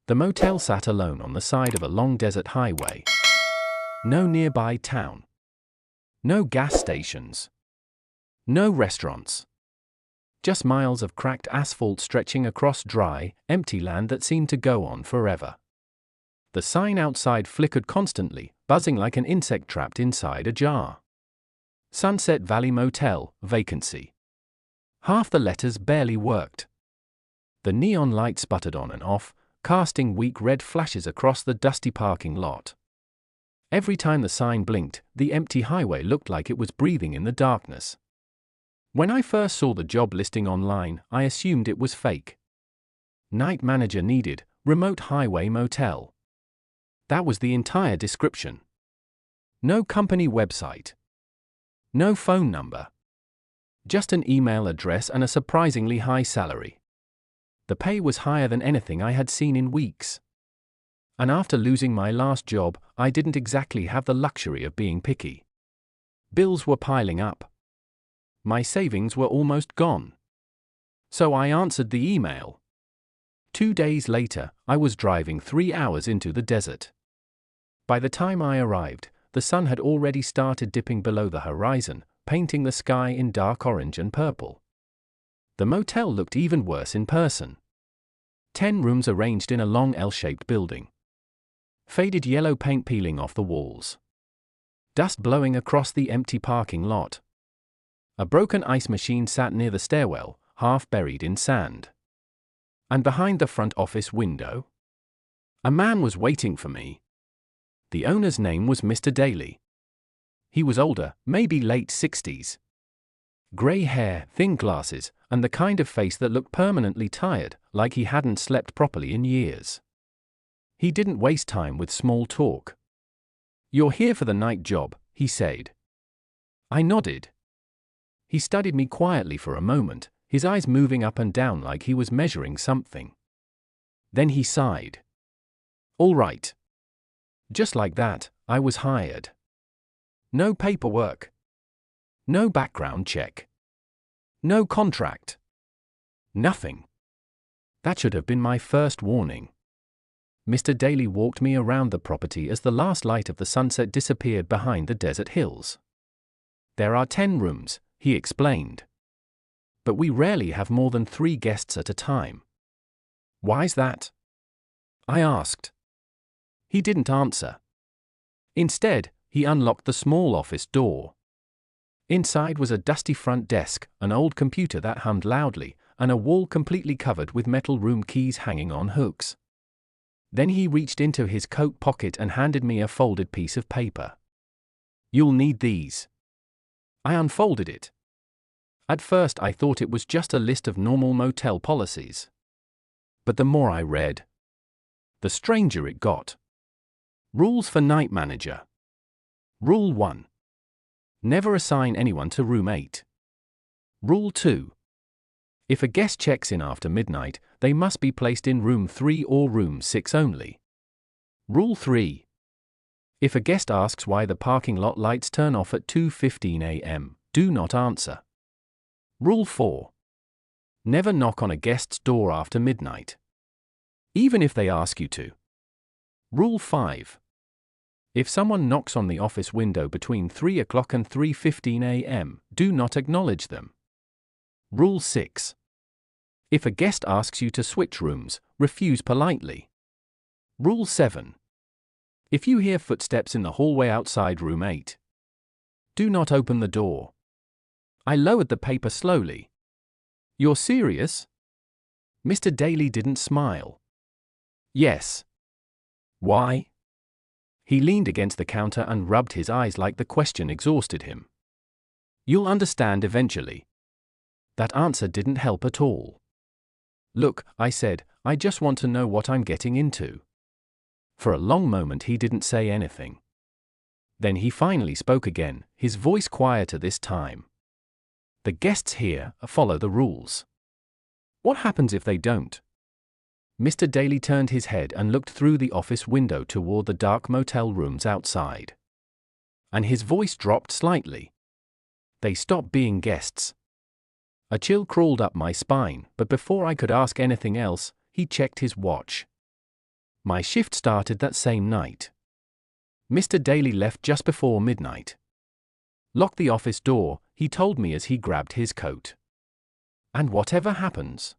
The motel sat alone on the side of a long desert highway. No nearby town. No gas stations. No restaurants. Just miles of cracked asphalt stretching across dry, empty land that seemed to go on forever. The sign outside flickered constantly, buzzing like an insect trapped inside a jar. Sunset Valley Motel, vacancy. Half the letters barely worked. The neon light sputtered on and off, casting weak red flashes across the dusty parking lot. Every time the sign blinked, the empty highway looked like it was breathing in the darkness. When I first saw the job listing online, I assumed it was fake. Night manager needed, remote highway motel. That was the entire description. No company website. No phone number. Just an email address and a surprisingly high salary. The pay was higher than anything I had seen in weeks. And after losing my last job, I didn't exactly have the luxury of being picky. Bills were piling up. My savings were almost gone. So I answered the email. 2 days later, I was driving 3 hours into the desert. By the time I arrived, the sun had already started dipping below the horizon, painting the sky in dark orange and purple. The motel looked even worse in person. 10 rooms arranged in a long L-shaped building. Faded yellow paint peeling off the walls. Dust blowing across the empty parking lot. A broken ice machine sat near the stairwell, half buried in sand. And behind the front office window, a man was waiting for me. The owner's name was Mr. Daly. He was older, maybe late 60s. Grey hair, thin glasses, and the kind of face that looked permanently tired, like he hadn't slept properly in years. He didn't waste time with small talk. "You're here for the night job," he said. I nodded. He studied me quietly for a moment, his eyes moving up and down like he was measuring something. Then he sighed. "All right." Just like that, I was hired. No paperwork. No background check. No contract. Nothing. That should have been my first warning. Mr. Daly walked me around the property as the last light of the sunset disappeared behind the desert hills. "There are 10 rooms," he explained. "But we rarely have more than 3 guests at a time." "Why's that?" I asked. He didn't answer. Instead, he unlocked the small office door. Inside was a dusty front desk, an old computer that hummed loudly, and a wall completely covered with metal room keys hanging on hooks. Then he reached into his coat pocket and handed me a folded piece of paper. "You'll need these." I unfolded it. At first I thought it was just a list of normal motel policies. But the more I read, the stranger it got. Rules for night manager. Rule 1. Never assign anyone to room 8. Rule 2. If a guest checks in after midnight, they must be placed in room 3 or room 6 only. Rule 3. If a guest asks why the parking lot lights turn off at 2:15 a.m., do not answer. Rule 4. Never knock on a guest's door after midnight, even if they ask you to. Rule 5. If someone knocks on the office window between 3 o'clock and 3:15 a.m., do not acknowledge them. Rule 6. If a guest asks you to switch rooms, refuse politely. Rule 7. If you hear footsteps in the hallway outside room 8, do not open the door. I lowered the paper slowly. "You're serious?" Mr. Daly didn't smile. "Yes." "Why?" He leaned against the counter and rubbed his eyes like the question exhausted him. "You'll understand eventually." That answer didn't help at all. "Look," I said, "I just want to know what I'm getting into." For a long moment he didn't say anything. Then he finally spoke again, his voice quieter this time. "The guests here follow the rules. What happens if they don't?" Mr. Daly turned his head and looked through the office window toward the dark motel rooms outside. And his voice dropped slightly. "They stop being guests." A chill crawled up my spine, but before I could ask anything else, he checked his watch. My shift started that same night. Mr. Daly left just before midnight. Lock the office door, he told me as he grabbed his coat. And whatever happens.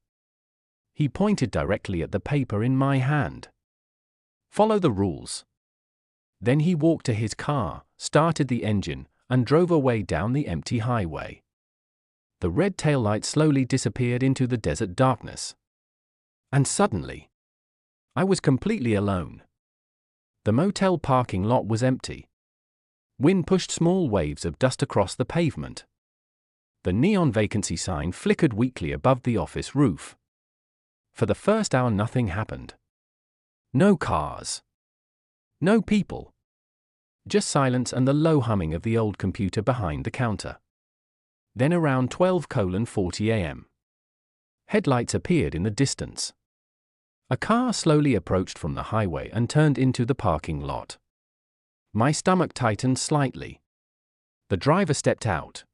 He pointed directly at the paper in my hand. Follow the rules. Then he walked to his car, started the engine, and drove away down the empty highway. The red taillight slowly disappeared into the desert darkness. And suddenly, I was completely alone. The motel parking lot was empty. Wind pushed small waves of dust across the pavement. The neon vacancy sign flickered weakly above the office roof. For the first hour nothing happened. No cars. No people. Just silence and the low humming of the old computer behind the counter. Then around 12:40 a.m. headlights appeared in the distance. A car slowly approached from the highway and turned into the parking lot. My stomach tightened slightly. The driver stepped out.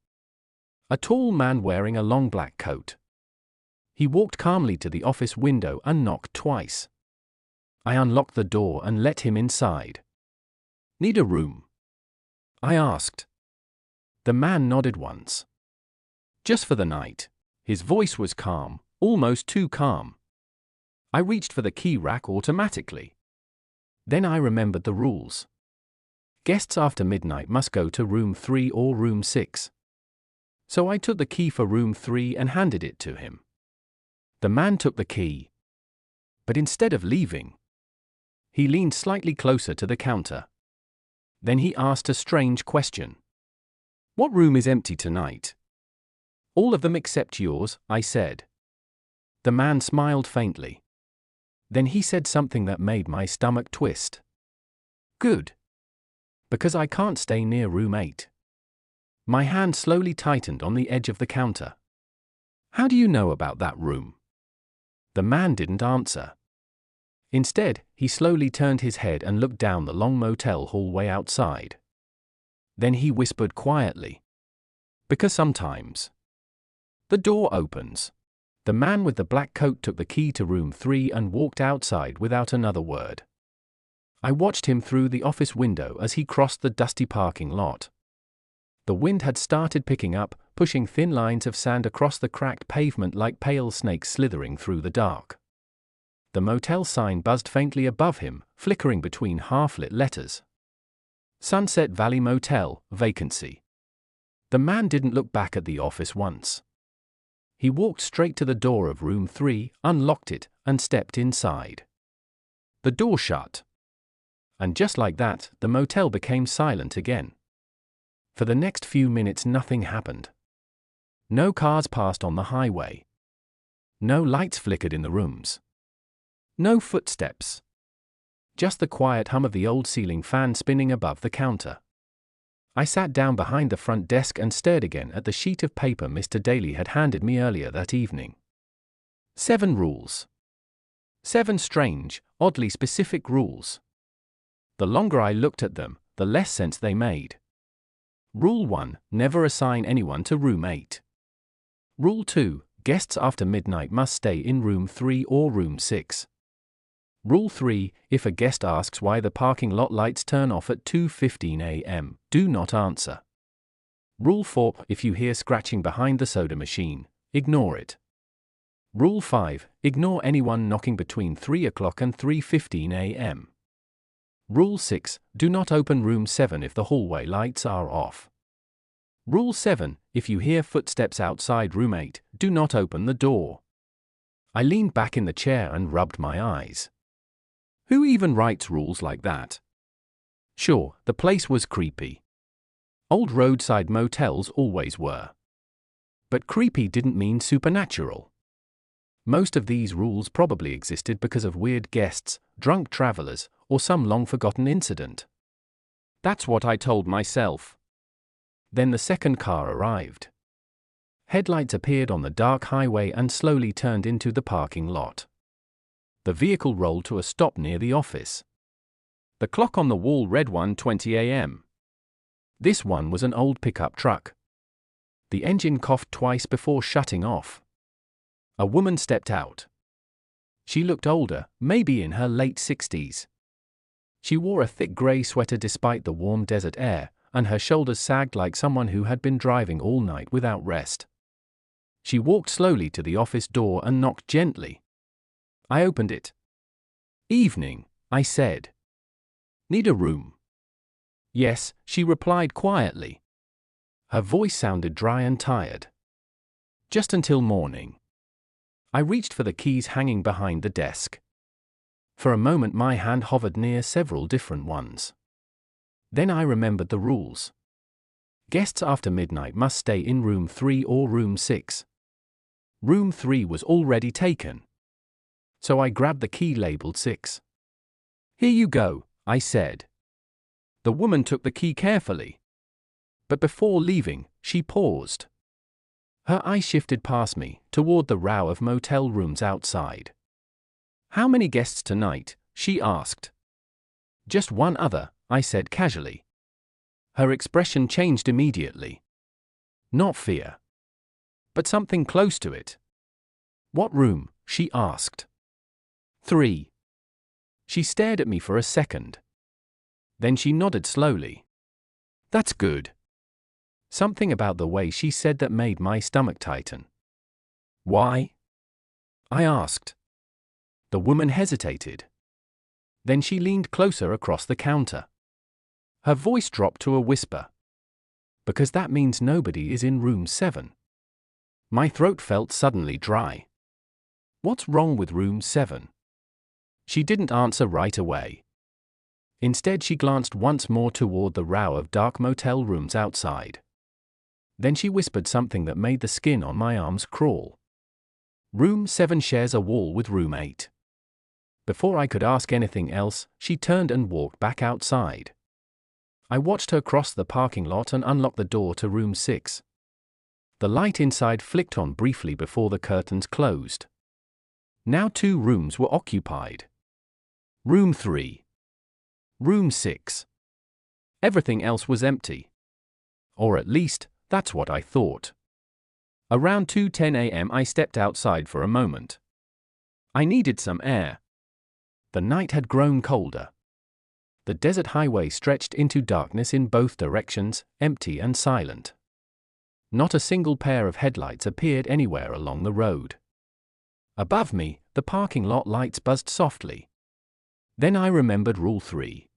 A tall man wearing a long black coat. He walked calmly to the office window and knocked twice. I unlocked the door and let him inside. Need a room? I asked. The man nodded once. Just for the night. His voice was calm, almost too calm. I reached for the key rack automatically. Then I remembered the rules. Guests after midnight must go to room 3 or room 6. So I took the key for room 3 and handed it to him. The man took the key. But instead of leaving, he leaned slightly closer to the counter. Then he asked a strange question. What room is empty tonight? All of them except yours, I said. The man smiled faintly. Then he said something that made my stomach twist. Good. Because I can't stay near room 8. My hand slowly tightened on the edge of the counter. How do you know about that room? The man didn't answer. Instead, he slowly turned his head and looked down the long motel hallway outside. Then he whispered quietly. Because sometimes the door opens. The man with the black coat took the key to room 3 and walked outside without another word. I watched him through the office window as he crossed the dusty parking lot. The wind had started picking up, pushing thin lines of sand across the cracked pavement like pale snakes slithering through the dark. The motel sign buzzed faintly above him, flickering between half-lit letters. Sunset Valley Motel, vacancy. The man didn't look back at the office once. He walked straight to the door of room 3, unlocked it, and stepped inside. The door shut. And just like that, the motel became silent again. For the next few minutes nothing happened. No cars passed on the highway. No lights flickered in the rooms. No footsteps. Just the quiet hum of the old ceiling fan spinning above the counter. I sat down behind the front desk and stared again at the sheet of paper Mr. Daly had handed me earlier that evening. 7 rules. 7 strange, oddly specific rules. The longer I looked at them, the less sense they made. Rule 1, never assign anyone to room 8. Rule 2, guests after midnight must stay in room 3 or room 6. Rule 3, if a guest asks why the parking lot lights turn off at 2:15 a.m., do not answer. Rule 4, if you hear scratching behind the soda machine, ignore it. Rule 5, ignore anyone knocking between 3 o'clock and 3:15 a.m. Rule 6, do not open room 7 if the hallway lights are off. Rule 7, if you hear footsteps outside room 8, do not open the door. I leaned back in the chair and rubbed my eyes. Who even writes rules like that? Sure, the place was creepy. Old roadside motels always were. But creepy didn't mean supernatural. Most of these rules probably existed because of weird guests, drunk travelers, or some long-forgotten incident. That's what I told myself. Then the second car arrived. Headlights appeared on the dark highway and slowly turned into the parking lot. The vehicle rolled to a stop near the office. The clock on the wall read 1:20 a.m. This one was an old pickup truck. The engine coughed twice before shutting off. A woman stepped out. She looked older, maybe in her late 60s. She wore a thick grey sweater despite the warm desert air, and her shoulders sagged like someone who had been driving all night without rest. She walked slowly to the office door and knocked gently. I opened it. "Evening," I said. "Need a room?" "Yes," she replied quietly. Her voice sounded dry and tired. "Just until morning." I reached for the keys hanging behind the desk. For a moment my hand hovered near several different ones. Then I remembered the rules. Guests after midnight must stay in room 3 or room 6. Room 3 was already taken. So I grabbed the key labeled 6. "Here you go," I said. The woman took the key carefully. But before leaving, she paused. Her eye shifted past me, toward the row of motel rooms outside. "How many guests tonight?" she asked. "Just one other," I said casually. Her expression changed immediately. Not fear, but something close to it. "What room?" she asked. 3. She stared at me for a second. Then she nodded slowly. "That's good." Something about the way she said that made my stomach tighten. "Why?" I asked. The woman hesitated. Then she leaned closer across the counter. Her voice dropped to a whisper. "Because that means nobody is in room 7. My throat felt suddenly dry. "What's wrong with room 7? She didn't answer right away. Instead, she glanced once more toward the row of dark motel rooms outside. Then she whispered something that made the skin on my arms crawl. "Room 7 shares a wall with room 8. Before I could ask anything else, she turned and walked back outside. I watched her cross the parking lot and unlock the door to room 6. The light inside flicked on briefly before the curtains closed. Now 2 rooms were occupied. Room 3. Room 6. Everything else was empty. Or at least, that's what I thought. Around 2:10 a.m. I stepped outside for a moment. I needed some air. The night had grown colder. The desert highway stretched into darkness in both directions, empty and silent. Not a single pair of headlights appeared anywhere along the road. Above me, the parking lot lights buzzed softly. Then I remembered Rule 3.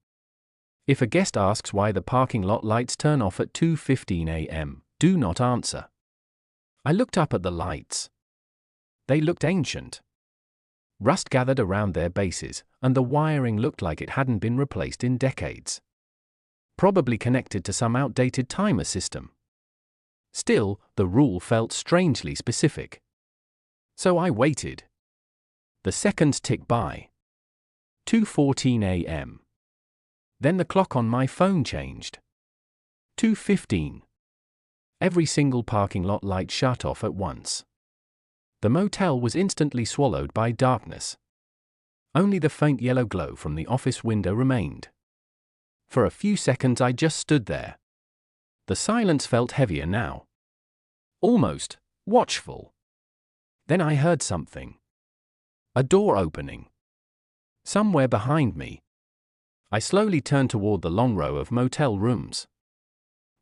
If a guest asks why the parking lot lights turn off at 2:15 a.m., do not answer. I looked up at the lights. They looked ancient. Rust gathered around their bases, and the wiring looked like it hadn't been replaced in decades. Probably connected to some outdated timer system. Still, the rule felt strangely specific. So I waited. The seconds ticked by. 2:14 a.m. Then the clock on my phone changed. 2:15. Every single parking lot light shut off at once. The motel was instantly swallowed by darkness. Only the faint yellow glow from the office window remained. For a few seconds I just stood there. The silence felt heavier now. Almost watchful. Then I heard something. A door opening. Somewhere behind me. I slowly turned toward the long row of motel rooms.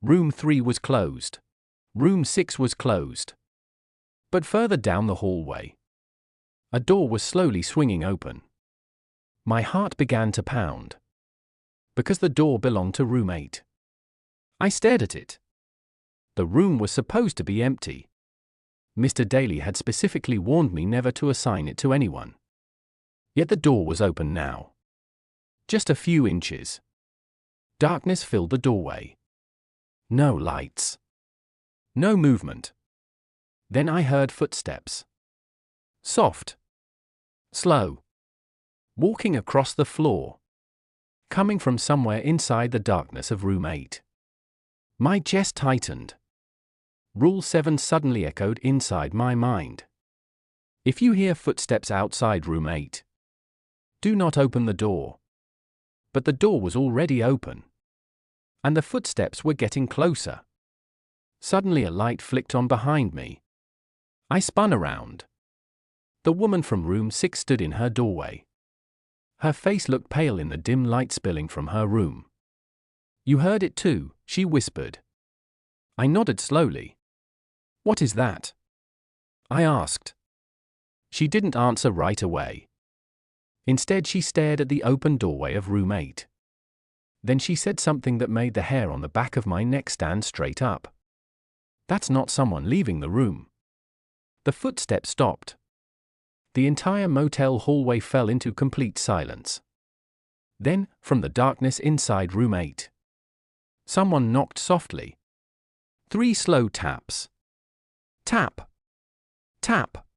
Room 3 was closed. Room 6 was closed. But further down the hallway, a door was slowly swinging open. My heart began to pound. Because the door belonged to room 8. I stared at it. The room was supposed to be empty. Mr. Daly had specifically warned me never to assign it to anyone. Yet the door was open now. Just a few inches. Darkness filled the doorway. No lights. No movement. Then I heard footsteps. Soft. Slow. Walking across the floor. Coming from somewhere inside the darkness of room 8. My chest tightened. Rule 7 suddenly echoed inside my mind. If you hear footsteps outside room 8, do not open the door. But the door was already open. And the footsteps were getting closer. Suddenly a light flicked on behind me. I spun around. The woman from room 6 stood in her doorway. Her face looked pale in the dim light spilling from her room. "You heard it too," she whispered. I nodded slowly. "What is that?" I asked. She didn't answer right away. Instead, she stared at the open doorway of room 8. Then she said something that made the hair on the back of my neck stand straight up. "That's not someone leaving the room." The footsteps stopped. The entire motel hallway fell into complete silence. Then, from the darkness inside room 8, someone knocked softly. 3 slow taps. Tap. Tap.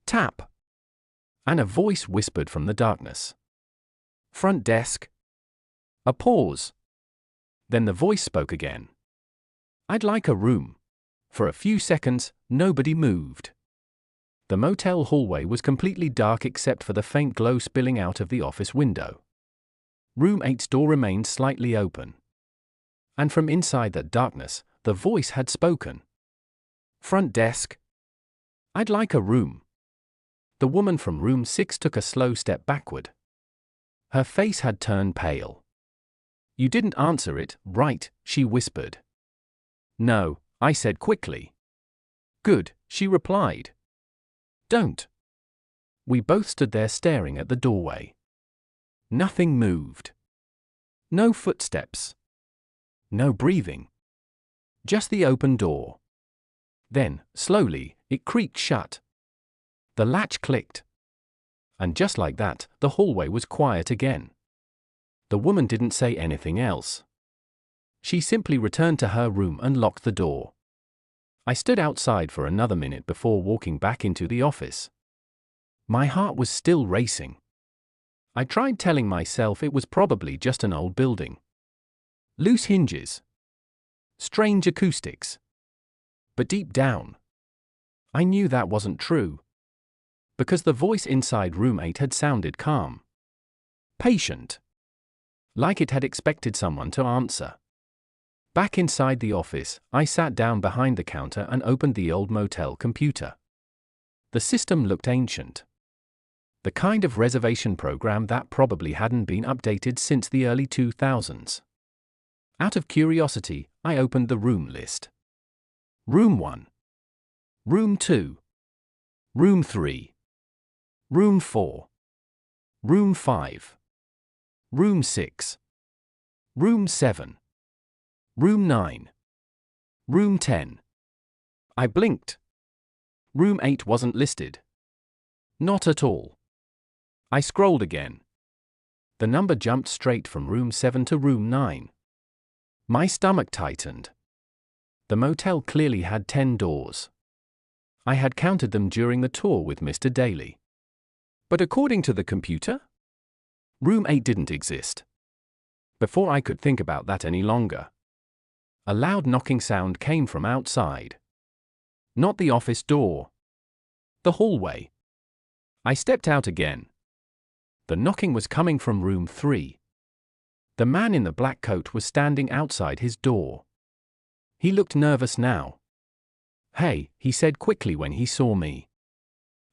Tap. And a voice whispered from the darkness. "Front desk." A pause. Then the voice spoke again. "I'd like a room." For a few seconds, nobody moved. The motel hallway was completely dark except for the faint glow spilling out of the office window. Room 8's door remained slightly open. And from inside that darkness, the voice had spoken. "Front desk." "I'd like a room." The woman from room 6 took a slow step backward. Her face had turned pale. "You didn't answer it, right?" she whispered. "No," I said quickly. "Good," she replied. "Don't." We both stood there staring at the doorway. Nothing moved. No footsteps. No breathing. Just the open door. Then, slowly, it creaked shut. The latch clicked. And just like that, the hallway was quiet again. The woman didn't say anything else. She simply returned to her room and locked the door. I stood outside for another minute before walking back into the office. My heart was still racing. I tried telling myself it was probably just an old building. Loose hinges. Strange acoustics. But deep down, I knew that wasn't true. Because the voice inside room 8 had sounded calm. Patient. Like it had expected someone to answer. Back inside the office, I sat down behind the counter and opened the old motel computer. The system looked ancient. The kind of reservation program that probably hadn't been updated since the early 2000s. Out of curiosity, I opened the room list. Room 1. Room 2. Room 3. Room 4. Room 5. Room 6. Room 7. Room 9. Room 10. I blinked. Room 8 wasn't listed. Not at all. I scrolled again. The number jumped straight from room 7 to room 9. My stomach tightened. The motel clearly had 10 doors. I had counted them during the tour with Mr. Daly. But according to the computer, room 8 didn't exist. Before I could think about that any longer, a loud knocking sound came from outside. Not the office door. The hallway. I stepped out again. The knocking was coming from room 3. The man in the black coat was standing outside his door. He looked nervous now. "Hey," he said quickly when he saw me.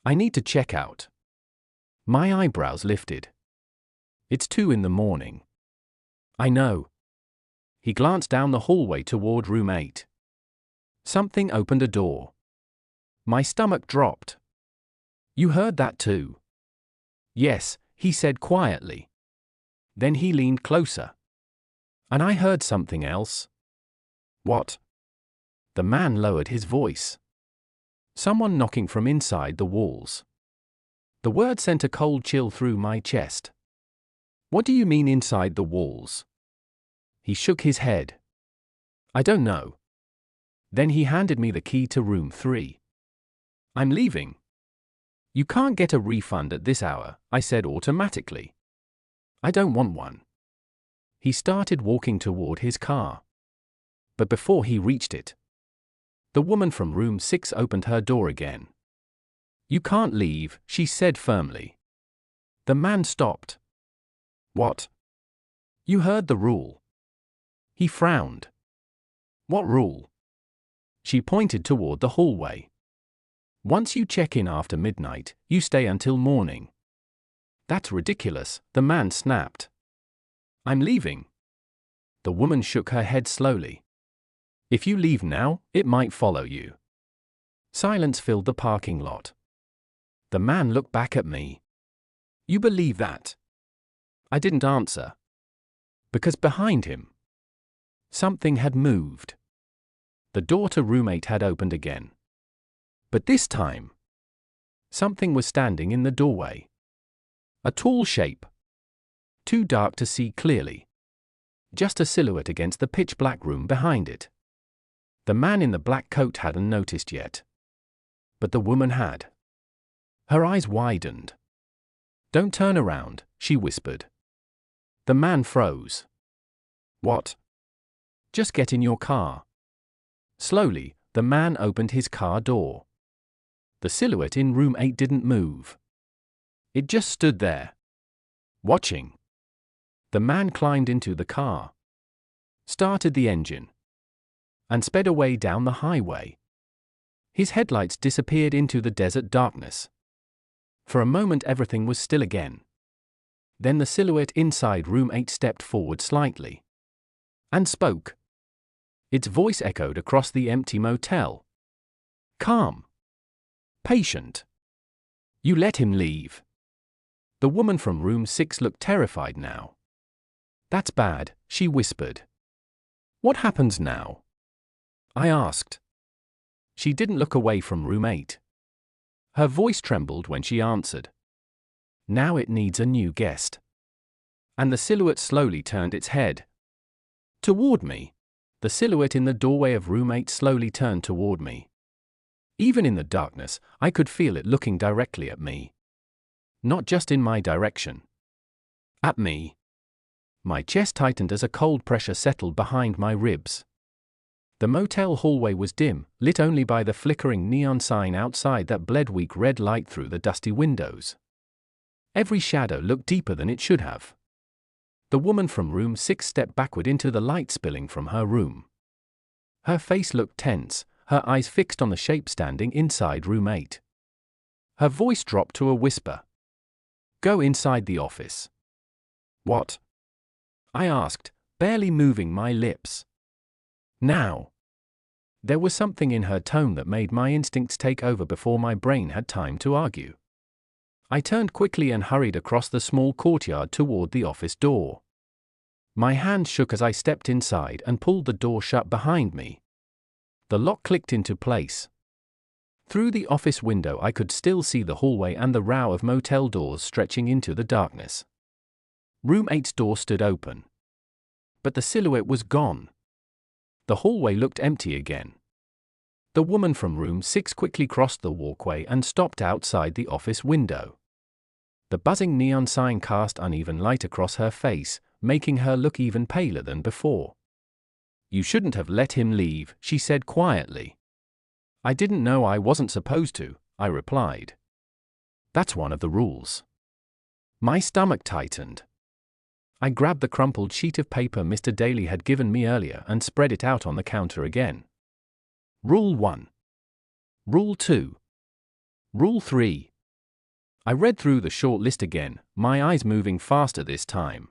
"I need to check out." My eyebrows lifted. "It's 2 in the morning." "I know." He glanced down the hallway toward room 8. Something opened a door. My stomach dropped. "You heard that too?" "Yes," he said quietly. Then he leaned closer. "And I heard something else." "What?" The man lowered his voice. "Someone knocking from inside the walls." The word sent a cold chill through my chest. "What do you mean inside the walls?" He shook his head. "I don't know." Then he handed me the key to room 3. "I'm leaving." "You can't get a refund at this hour," I said automatically. "I don't want one." He started walking toward his car. But before he reached it, the woman from room 6 opened her door again. "You can't leave," she said firmly. The man stopped. "What?" "You heard the rule." He frowned. "What rule?" She pointed toward the hallway. Once you check in after midnight, you stay until morning. That's ridiculous, the man snapped. I'm leaving. The woman shook her head slowly. If you leave now, it might follow you. Silence filled the parking lot. The man looked back at me. You believe that? I didn't answer. Because behind him, something had moved. The door to room 8 had opened again. But this time, something was standing in the doorway. A tall shape. Too dark to see clearly. Just a silhouette against the pitch-black room behind it. The man in the black coat hadn't noticed yet. But the woman had. Her eyes widened. Don't turn around, she whispered. The man froze. What? Just get in your car. Slowly, the man opened his car door. The silhouette in room 8 didn't move. It just stood there, watching. The man climbed into the car, started the engine, and sped away down the highway. His headlights disappeared into the desert darkness. For a moment everything was still again. Then the silhouette inside room 8 stepped forward slightly and spoke. Its voice echoed across the empty motel. Calm. Patient. You let him leave. The woman from room 6 looked terrified now. That's bad, she whispered. What happens now? I asked. She didn't look away from room 8. Her voice trembled when she answered. Now it needs a new guest. And the silhouette slowly turned its head toward me. The silhouette in the doorway of room 8 slowly turned toward me. Even in the darkness, I could feel it looking directly at me. Not just in my direction. At me. My chest tightened as a cold pressure settled behind my ribs. The motel hallway was dim, lit only by the flickering neon sign outside that bled weak red light through the dusty windows. Every shadow looked deeper than it should have. The woman from room 6 stepped backward into the light spilling from her room. Her face looked tense, her eyes fixed on the shape standing inside room 8. Her voice dropped to a whisper. Go inside the office. What? I asked, barely moving my lips. Now. There was something in her tone that made my instincts take over before my brain had time to argue. I turned quickly and hurried across the small courtyard toward the office door. My hand shook as I stepped inside and pulled the door shut behind me. The lock clicked into place. Through the office window I could still see the hallway and the row of motel doors stretching into the darkness. Room 8's door stood open. But the silhouette was gone. The hallway looked empty again. The woman from room 6 quickly crossed the walkway and stopped outside the office window. The buzzing neon sign cast uneven light across her face, making her look even paler than before. You shouldn't have let him leave, she said quietly. I didn't know I wasn't supposed to, I replied. That's one of the rules. My stomach tightened. I grabbed the crumpled sheet of paper Mr. Daly had given me earlier and spread it out on the counter again. Rule 1. Rule 2. Rule 3. I read through the short list again, my eyes moving faster this time.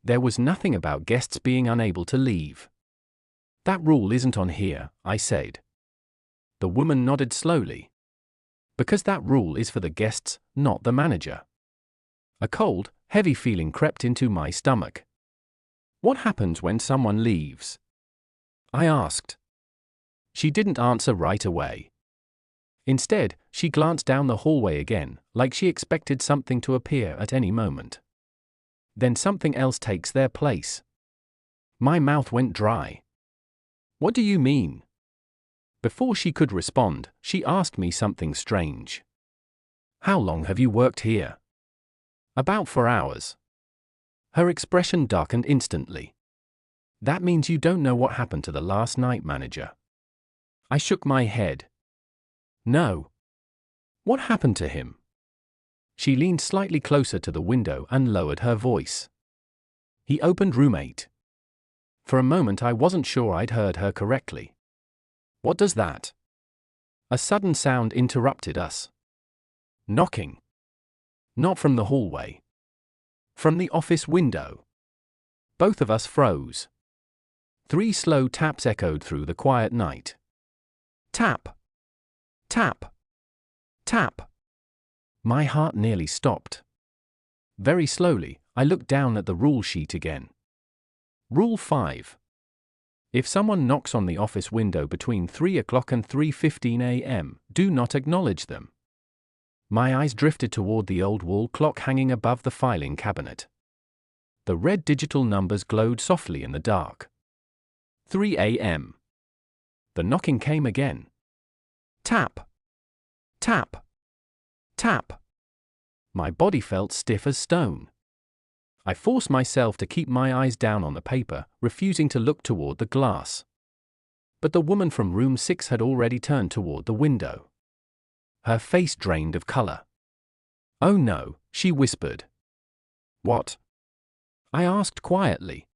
There was nothing about guests being unable to leave. That rule isn't on here, I said. The woman nodded slowly. Because that rule is for the guests, not the manager. A cold, heavy feeling crept into my stomach. What happens when someone leaves? I asked. She didn't answer right away. Instead, she glanced down the hallway again, like she expected something to appear at any moment. Then something else takes their place. My mouth went dry. What do you mean? Before she could respond, she asked me something strange. How long have you worked here? About 4 hours. Her expression darkened instantly. That means you don't know what happened to the last night manager. I shook my head. No. What happened to him? She leaned slightly closer to the window and lowered her voice. He opened room 8. For a moment I wasn't sure I'd heard her correctly. What does that A sudden sound interrupted us. Knocking. Not from the hallway. From the office window. Both of us froze. 3 slow taps echoed through the quiet night. Tap. Tap. Tap. My heart nearly stopped. Very slowly, I looked down at the rule sheet again. Rule 5. If someone knocks on the office window between 3 o'clock and 3:15 a.m., do not acknowledge them. My eyes drifted toward the old wall clock hanging above the filing cabinet. The red digital numbers glowed softly in the dark. 3 a.m. The knocking came again. Tap. Tap. Tap. My body felt stiff as stone. I forced myself to keep my eyes down on the paper, refusing to look toward the glass. But the woman from room 6 had already turned toward the window. Her face drained of color. "Oh no," she whispered. "What?" I asked quietly.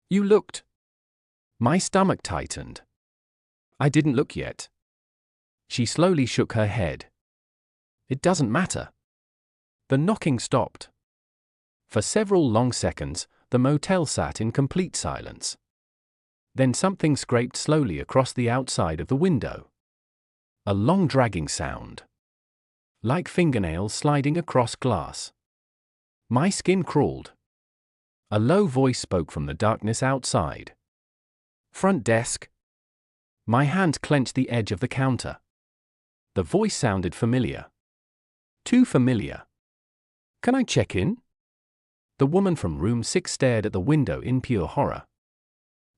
"You looked." My stomach tightened. "I didn't look yet." She slowly shook her head. "It doesn't matter." The knocking stopped. For several long seconds, the motel sat in complete silence. Then something scraped slowly across the outside of the window. A long dragging sound. Like fingernails sliding across glass. My skin crawled. A low voice spoke from the darkness outside. "Front desk." My hand clenched the edge of the counter. The voice sounded familiar. Too familiar. "Can I check in?" The woman from room 6 stared at the window in pure horror.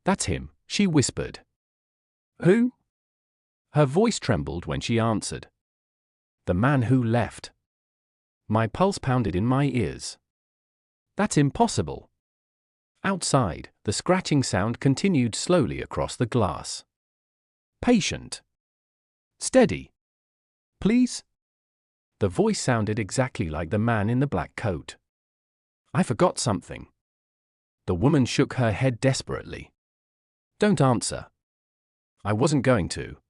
"That's him," she whispered. "Who?" Her voice trembled when she answered. "The man who left." My pulse pounded in my ears. "That's impossible." Outside, the scratching sound continued slowly across the glass. "Patient. Steady. Please?" The voice sounded exactly like the man in the black coat. "I forgot something." The woman shook her head desperately. "Don't answer." I wasn't going to.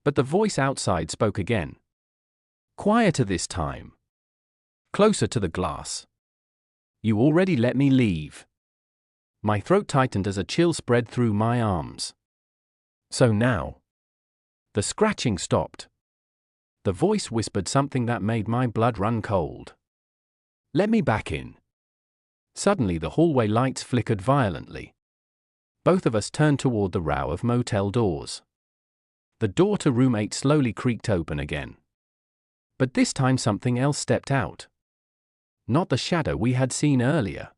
But the voice outside spoke again. "Quieter this time. Closer to the glass. You already let me leave." My throat tightened as a chill spread through my arms. So now. The scratching stopped. The voice whispered something that made my blood run cold. "Let me back in." Suddenly the hallway lights flickered violently. Both of us turned toward the row of motel doors. The door to room 8 slowly creaked open again. But this time something else stepped out. Not the shadow we had seen earlier.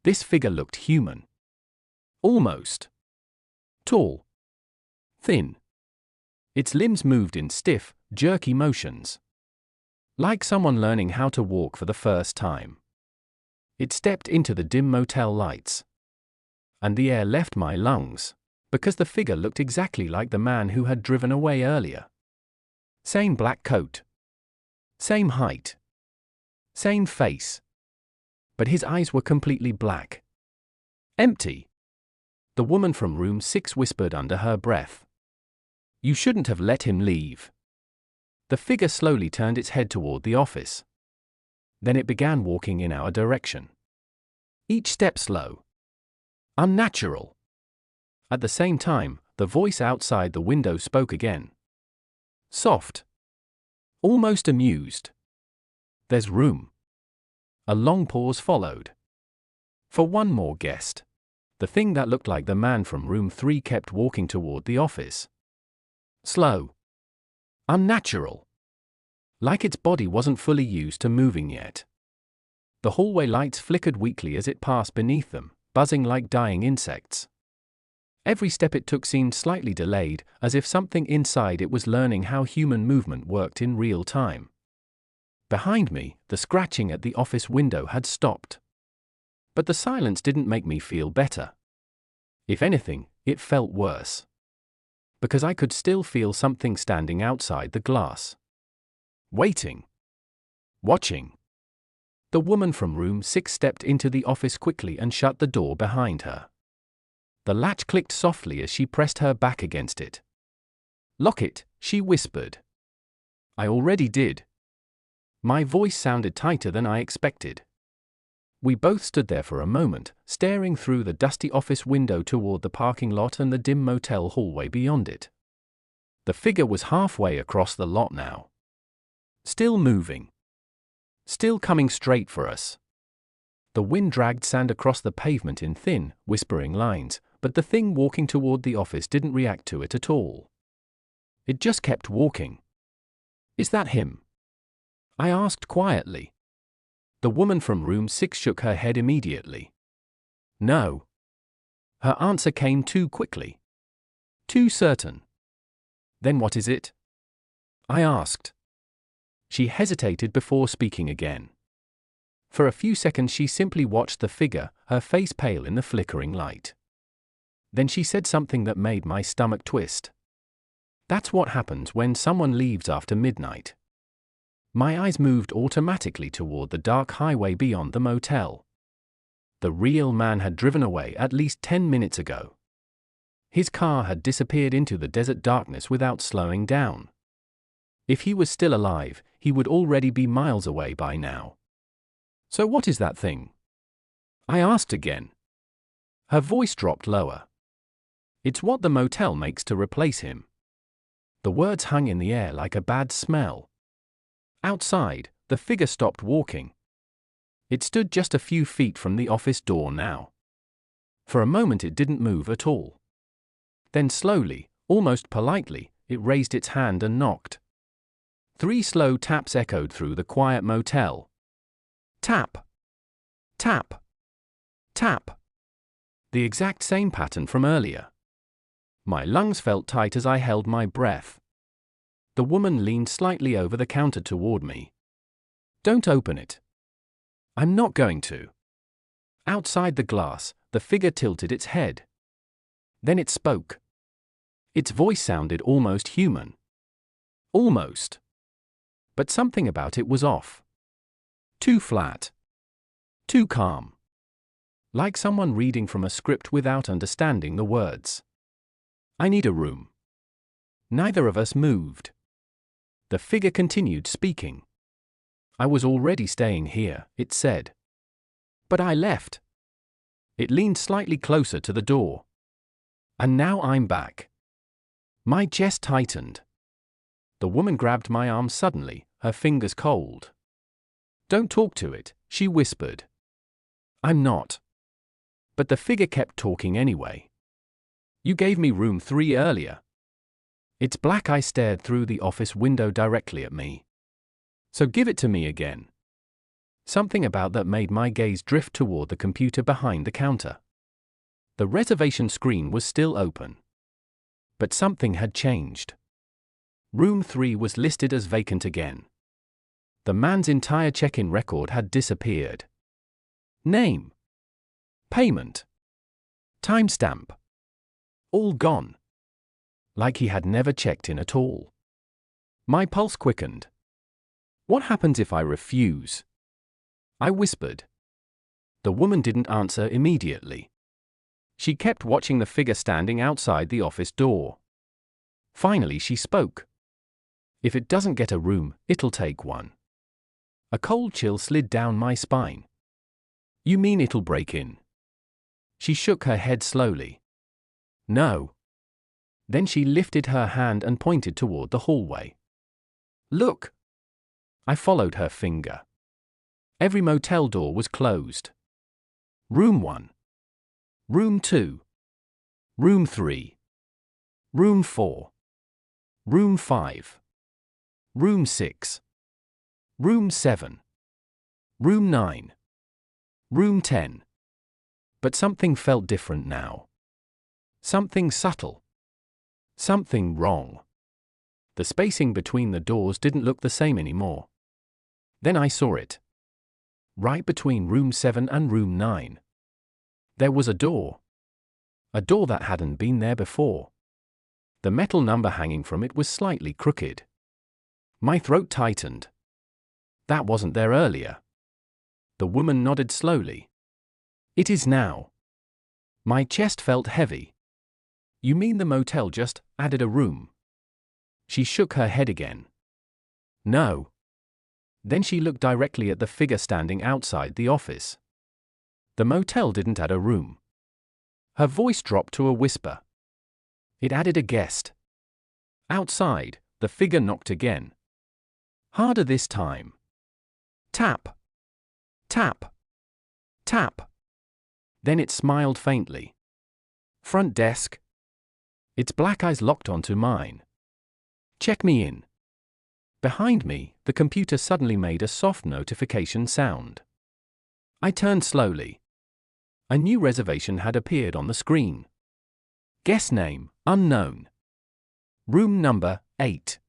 This figure looked human. Almost. Tall. Thin. Its limbs moved in stiff, jerky motions. Like someone learning how to walk for the first time. It stepped into the dim motel lights. And the air left my lungs, because the figure looked exactly like the man who had driven away earlier. Same black coat. Same height. Same face. But his eyes were completely black. Empty. The woman from room 6 whispered under her breath. "You shouldn't have let him leave." The figure slowly turned its head toward the office. Then it began walking in our direction. Each step slow. Unnatural. At the same time, the voice outside the window spoke again. Soft. Almost amused. "There's room." A long pause followed. For one more guest. The thing that looked like the man from room 3 kept walking toward the office. Slow. Unnatural. Like its body wasn't fully used to moving yet. The hallway lights flickered weakly as it passed beneath them, buzzing like dying insects. Every step it took seemed slightly delayed, as if something inside it was learning how human movement worked in real time. Behind me, the scratching at the office window had stopped. But the silence didn't make me feel better. If anything, it felt worse. Because I could still feel something standing outside the glass. Waiting. Watching. The woman from room 6 stepped into the office quickly and shut the door behind her. The latch clicked softly as she pressed her back against it. "Lock it," she whispered. I already did. My voice sounded tighter than I expected. We both stood there for a moment, staring through the dusty office window toward the parking lot and the dim motel hallway beyond it. The figure was halfway across the lot now. Still moving. Still coming straight for us. The wind dragged sand across the pavement in thin, whispering lines, but the thing walking toward the office didn't react to it at all. It just kept walking. Is that him? I asked quietly. The woman from room 6 shook her head immediately. No. Her answer came too quickly. Too certain. Then what is it? I asked. She hesitated before speaking again. For a few seconds she simply watched the figure, her face pale in the flickering light. Then she said something that made my stomach twist. That's what happens when someone leaves after midnight. My eyes moved automatically toward the dark highway beyond the motel. The real man had driven away at least 10 minutes ago. His car had disappeared into the desert darkness without slowing down. If he was still alive, he would already be miles away by now. So what is that thing? I asked again. Her voice dropped lower. It's what the motel makes to replace him. The words hung in the air like a bad smell. Outside, the figure stopped walking. It stood just a few feet from the office door now. For a moment it didn't move at all. Then slowly, almost politely, it raised its hand and knocked. 3 slow taps echoed through the quiet motel. Tap. Tap. Tap. The exact same pattern from earlier. My lungs felt tight as I held my breath. The woman leaned slightly over the counter toward me. Don't open it. I'm not going to. Outside the glass, the figure tilted its head. Then it spoke. Its voice sounded almost human. Almost. But something about it was off. Too flat. Too calm. Like someone reading from a script without understanding the words. I need a room. Neither of us moved. The figure continued speaking. I was already staying here, it said. But I left. It leaned slightly closer to the door. And now I'm back. My chest tightened. The woman grabbed my arm suddenly, her fingers cold. Don't talk to it, she whispered. I'm not. But the figure kept talking anyway. You gave me room 3 earlier. Its black eye stared through the office window directly at me. So give it to me again. Something about that made my gaze drift toward the computer behind the counter. The reservation screen was still open. But something had changed. Room 3 was listed as vacant again. The man's entire check-in record had disappeared. Name. Payment. Timestamp. All gone. Like he had never checked in at all. My pulse quickened. What happens if I refuse? I whispered. The woman didn't answer immediately. She kept watching the figure standing outside the office door. Finally she spoke. If it doesn't get a room, it'll take one. A cold chill slid down my spine. You mean it'll break in? She shook her head slowly. No. Then she lifted her hand and pointed toward the hallway. Look. I followed her finger. Every motel door was closed. Room 1. Room 2. Room 3. Room 4. Room 5. Room 6. Room 7. Room 9. Room 10. But something felt different now. Something subtle. Something wrong. The spacing between the doors didn't look the same anymore. Then I saw it. Right between room 7 and room 9. There was a door. A door that hadn't been there before. The metal number hanging from it was slightly crooked. My throat tightened. That wasn't there earlier. The woman nodded slowly. It is now. My chest felt heavy. You mean the motel just added a room? She shook her head again. No. Then she looked directly at the figure standing outside the office. The motel didn't add a room. Her voice dropped to a whisper. It added a guest. Outside, the figure knocked again. Harder this time. Tap. Tap. Tap. Then it smiled faintly. Front desk. Its black eyes locked onto mine. Check me in. Behind me, the computer suddenly made a soft notification sound. I turned slowly. A new reservation had appeared on the screen. Guest name, unknown. Room number, 8.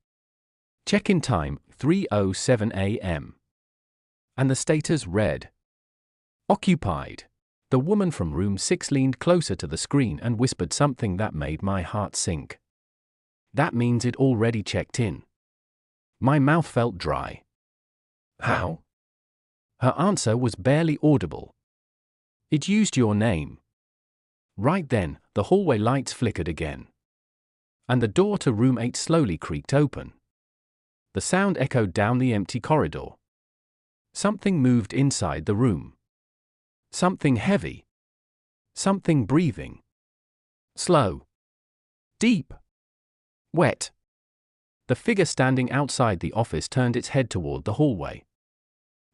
Check-in time, 3:07 a.m. And the status read, occupied. The woman from room 6 leaned closer to the screen and whispered something that made my heart sink. That means it already checked in. My mouth felt dry. How? Her answer was barely audible. It used your name. Right then, the hallway lights flickered again. And the door to room 8 slowly creaked open. The sound echoed down the empty corridor. Something moved inside the room. Something heavy. Something breathing. Slow. Deep. Wet. The figure standing outside the office turned its head toward the hallway.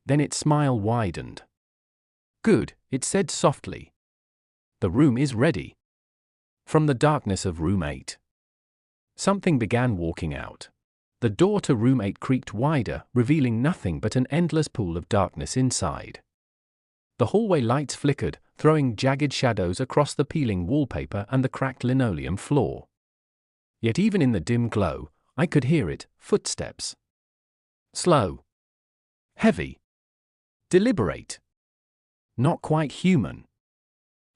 Then its smile widened. Good, it said softly. The room is ready. From the darkness of room 8. Something began walking out. The door to room 8 creaked wider, revealing nothing but an endless pool of darkness inside. The hallway lights flickered, throwing jagged shadows across the peeling wallpaper and the cracked linoleum floor. Yet even in the dim glow, I could hear it, footsteps. Slow. Heavy. Deliberate. Not quite human.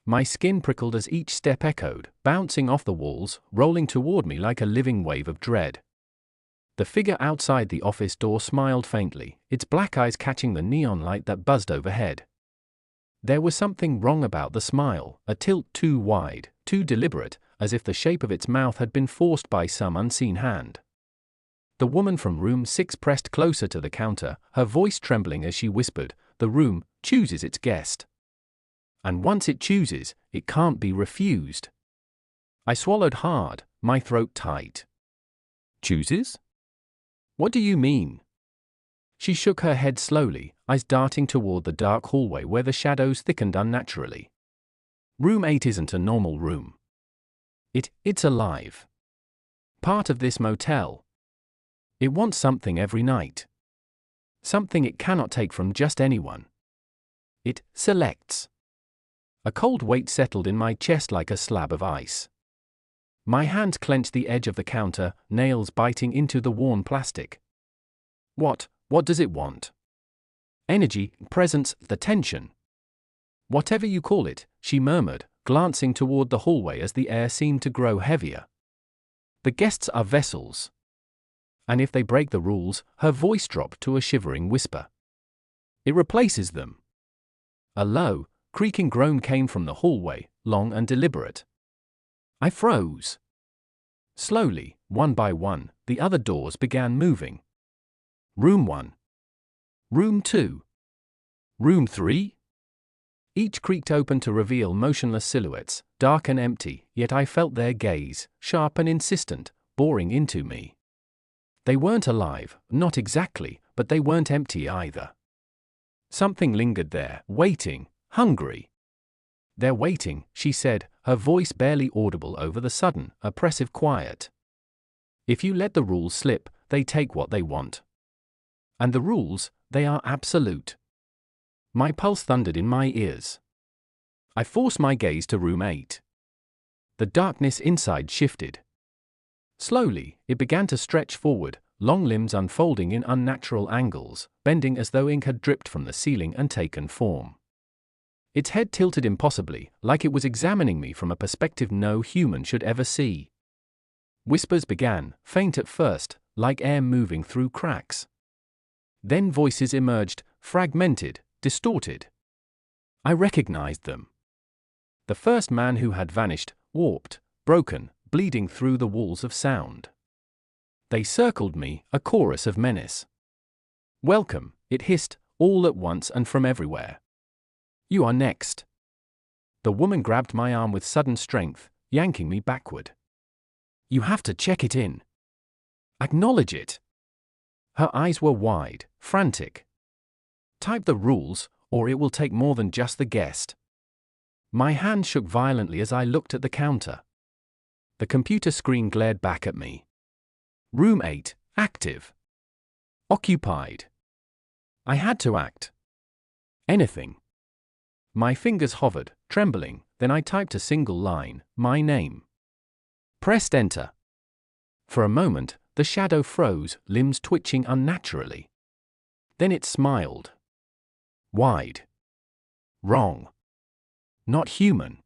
My skin prickled as each step echoed, bouncing off the walls, rolling toward me like a living wave of dread. The figure outside the office door smiled faintly, its black eyes catching the neon light that buzzed overhead. There was something wrong about the smile, a tilt too wide, too deliberate, as if the shape of its mouth had been forced by some unseen hand. The woman from room 6 pressed closer to the counter, her voice trembling as she whispered, "The room chooses its guest. And once it chooses, it can't be refused." I swallowed hard, my throat tight. Chooses? What do you mean? She shook her head slowly, eyes darting toward the dark hallway where the shadows thickened unnaturally. Room 8 isn't a normal room. It's alive. Part of this motel. It wants something every night. Something it cannot take from just anyone. It selects. A cold weight settled in my chest like a slab of ice. My hand clenched the edge of the counter, nails biting into the worn plastic. What does it want? Energy, presence, the tension. Whatever you call it, she murmured, glancing toward the hallway as the air seemed to grow heavier. The guests are vessels. And if they break the rules, her voice dropped to a shivering whisper. It replaces them. A low, creaking groan came from the hallway, long and deliberate. I froze. Slowly, one by one, the other doors began moving. Room 1. Room 2. Room 3? Each creaked open to reveal motionless silhouettes, dark and empty, yet I felt their gaze, sharp and insistent, boring into me. They weren't alive, not exactly, but they weren't empty either. Something lingered there, waiting, hungry. "They're waiting," she said, her voice barely audible over the sudden, oppressive quiet. "If you let the rules slip, they take what they want. And the rules, they are absolute." My pulse thundered in my ears. I forced my gaze to room 8. The darkness inside shifted. Slowly, it began to stretch forward, long limbs unfolding in unnatural angles, bending as though ink had dripped from the ceiling and taken form. Its head tilted impossibly, like it was examining me from a perspective no human should ever see. Whispers began, faint at first, like air moving through cracks. Then voices emerged, fragmented, distorted. I recognized them. The first man who had vanished, warped, broken, bleeding through the walls of sound. They circled me, a chorus of menace. "Welcome," it hissed, all at once and from everywhere. "You are next." The woman grabbed my arm with sudden strength, yanking me backward. "You have to check it in. Acknowledge it." Her eyes were wide, frantic. "Type the rules, or it will take more than just the guest." My hand shook violently as I looked at the counter. The computer screen glared back at me. Room 8, active. Occupied. I had to act. Anything. My fingers hovered, trembling, then I typed a single line, my name. Pressed enter. For a moment, the shadow froze, limbs twitching unnaturally. Then it smiled. Wide. Wrong. Not human.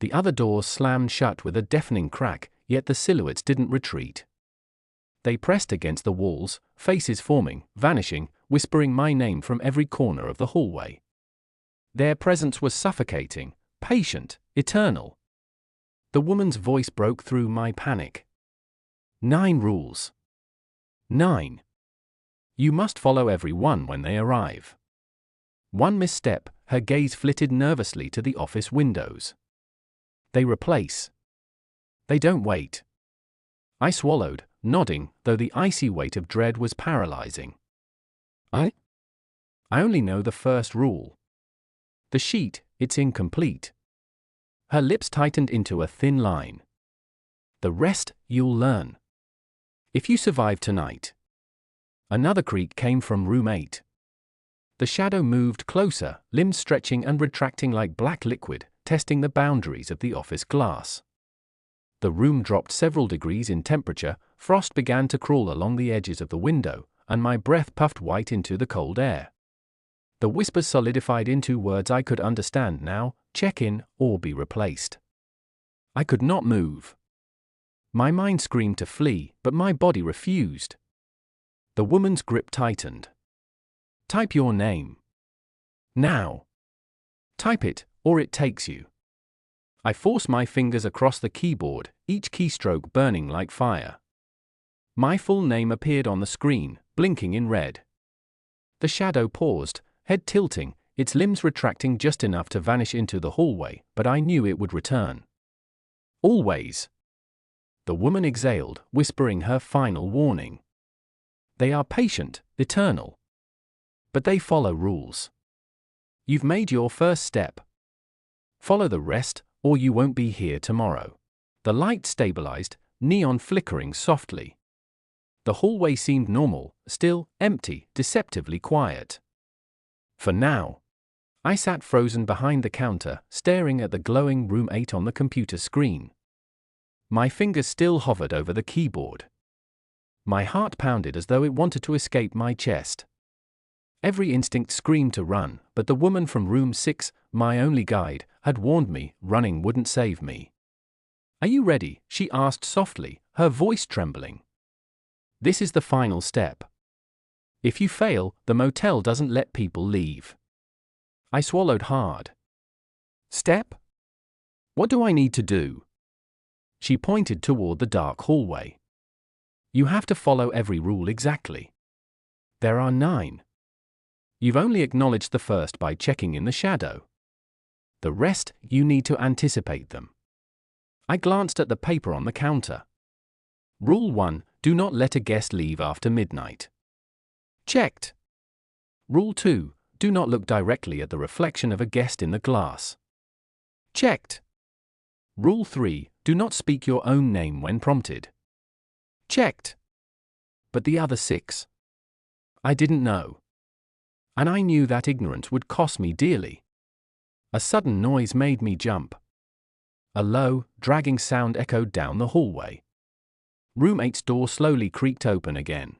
The other doors slammed shut with a deafening crack, yet the silhouettes didn't retreat. They pressed against the walls, faces forming, vanishing, whispering my name from every corner of the hallway. Their presence was suffocating, patient, eternal. The woman's voice broke through my panic. 9 rules. 9. You must follow every one when they arrive. One misstep, her gaze flitted nervously to the office windows. They replace. They don't wait. I swallowed, nodding, though the icy weight of dread was paralyzing. I only know the first rule. The sheet, it's incomplete. Her lips tightened into a thin line. The rest, you'll learn. If you survive tonight. Another creak came from room 8. The shadow moved closer, limbs stretching and retracting like black liquid, testing the boundaries of the office glass. The room dropped several degrees in temperature, frost began to crawl along the edges of the window, and my breath puffed white into the cold air. The whispers solidified into words I could understand now: check in, or be replaced. I could not move. My mind screamed to flee, but my body refused. The woman's grip tightened. Type your name. Now. Type it, or it takes you. I forced my fingers across the keyboard, each keystroke burning like fire. My full name appeared on the screen, blinking in red. The shadow paused, head tilting, its limbs retracting just enough to vanish into the hallway, but I knew it would return. Always. The woman exhaled, whispering her final warning. They are patient, eternal. But they follow rules. You've made your first step. Follow the rest, or you won't be here tomorrow. The light stabilized, neon flickering softly. The hallway seemed normal, still, empty, deceptively quiet. For now. I sat frozen behind the counter, staring at the glowing room 8 on the computer screen. My fingers still hovered over the keyboard. My heart pounded as though it wanted to escape my chest. Every instinct screamed to run, but the woman from room 6, my only guide, had warned me, running wouldn't save me. Are you ready? She asked softly, her voice trembling. This is the final step. If you fail, the motel doesn't let people leave. I swallowed hard. Step? What do I need to do? She pointed toward the dark hallway. You have to follow every rule exactly. There are 9. You've only acknowledged the first by checking in the shadow. The rest, you need to anticipate them. I glanced at the paper on the counter. Rule 1, do not let a guest leave after midnight. Checked. Rule 2, do not look directly at the reflection of a guest in the glass. Checked. Rule 3, do not speak your own name when prompted. Checked. But the other 6? I didn't know. And I knew that ignorance would cost me dearly. A sudden noise made me jump. A low, dragging sound echoed down the hallway. Room 8's door slowly creaked open again.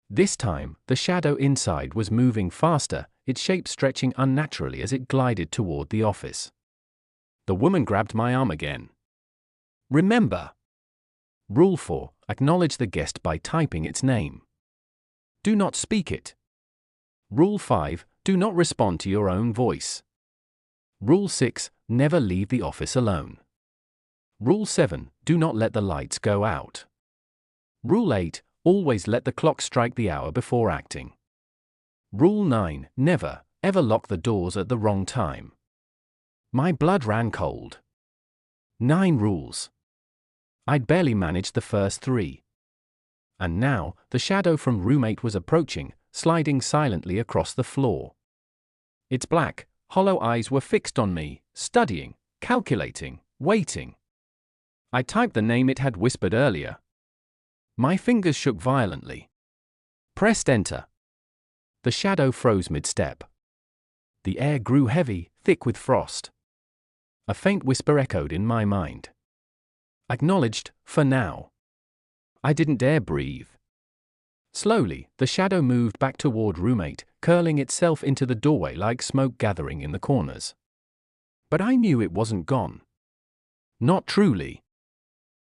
This time, the shadow inside was moving faster, its shape stretching unnaturally as it glided toward the office. The woman grabbed my arm again. Remember. Rule 4, acknowledge the guest by typing its name. Do not speak it. Rule 5, do not respond to your own voice. Rule 6, never leave the office alone. Rule 7, do not let the lights go out. Rule 8, always let the clock strike the hour before acting. Rule 9, never, ever lock the doors at the wrong time. My blood ran cold. 9 rules. I'd barely managed the first 3. And now, the shadow from room 8 was approaching, sliding silently across the floor. Its black, hollow eyes were fixed on me, studying, calculating, waiting. I typed the name it had whispered earlier. My fingers shook violently. Pressed enter. The shadow froze mid-step. The air grew heavy, thick with frost. A faint whisper echoed in my mind. Acknowledged, for now. I didn't dare breathe. Slowly, the shadow moved back toward room 8, curling itself into the doorway like smoke gathering in the corners. But I knew it wasn't gone. Not truly.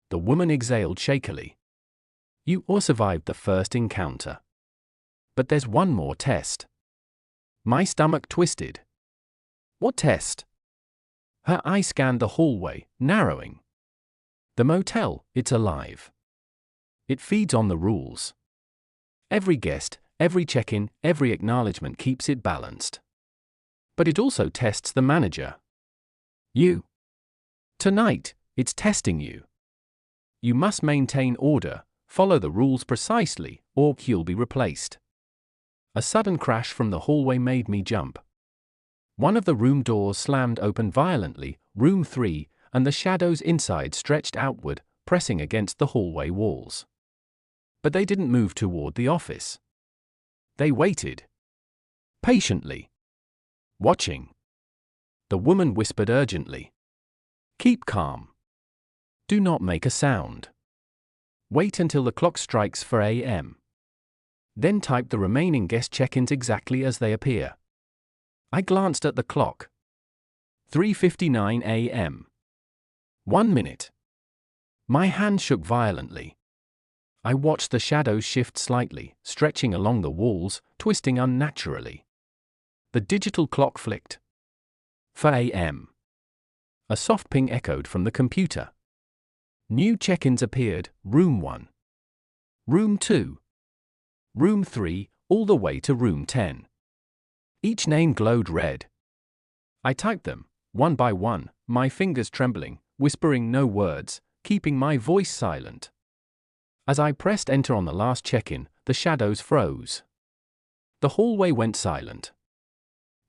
The woman exhaled shakily. You all survived the first encounter. But there's one more test. My stomach twisted. What test? Her eye scanned the hallway, narrowing. The motel, it's alive. It feeds on the rules. Every guest, every check-in, every acknowledgement keeps it balanced. But it also tests the manager. You. Tonight, it's testing you. You must maintain order, follow the rules precisely, or you'll be replaced. A sudden crash from the hallway made me jump. One of the room doors slammed open violently, room 3, and the shadows inside stretched outward, pressing against the hallway walls. But they didn't move toward the office. They waited. Patiently. Watching. The woman whispered urgently. Keep calm. Do not make a sound. Wait until the clock strikes 4 a.m. Then type the remaining guest check-ins exactly as they appear. I glanced at the clock. 3:59 a.m. 1 minute. My hand shook violently. I watched the shadows shift slightly, stretching along the walls, twisting unnaturally. The digital clock flicked. 4 a.m. A soft ping echoed from the computer. New check-ins appeared, room 1. Room 2. Room 3, all the way to room 10. Each name glowed red. I typed them, one by one, my fingers trembling, whispering no words, keeping my voice silent. As I pressed enter on the last check-in, the shadows froze. The hallway went silent.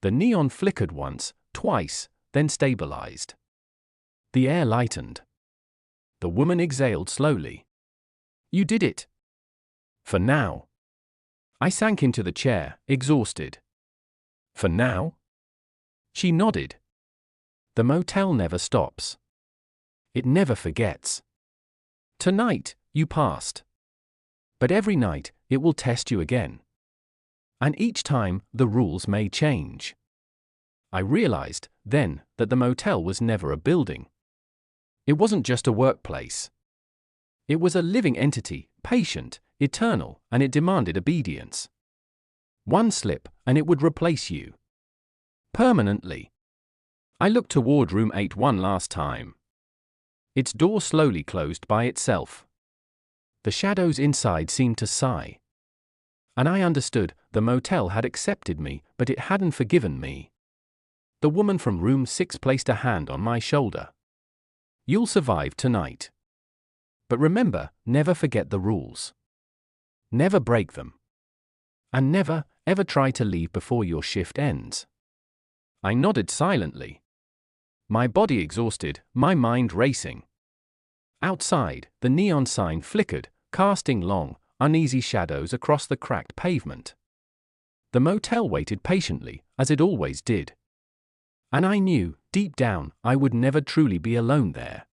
The neon flickered once, twice, then stabilized. The air lightened. The woman exhaled slowly. You did it. For now. I sank into the chair, exhausted. For now? She nodded. The motel never stops. It never forgets. Tonight, you passed. But every night, it will test you again. And each time, the rules may change. I realized, then, that the motel was never a building. It wasn't just a workplace. It was a living entity, patient, eternal, and it demanded obedience. One slip, and it would replace you. Permanently. I looked toward room 8 one last time. Its door slowly closed by itself. The shadows inside seemed to sigh. And I understood, the motel had accepted me, but it hadn't forgiven me. The woman from room 6 placed a hand on my shoulder. You'll survive tonight. But remember, never forget the rules. Never break them. And never, ever try to leave before your shift ends. I nodded silently. My body exhausted, my mind racing. Outside, the neon sign flickered, casting long, uneasy shadows across the cracked pavement. The motel waited patiently, as it always did. And I knew, deep down, I would never truly be alone there.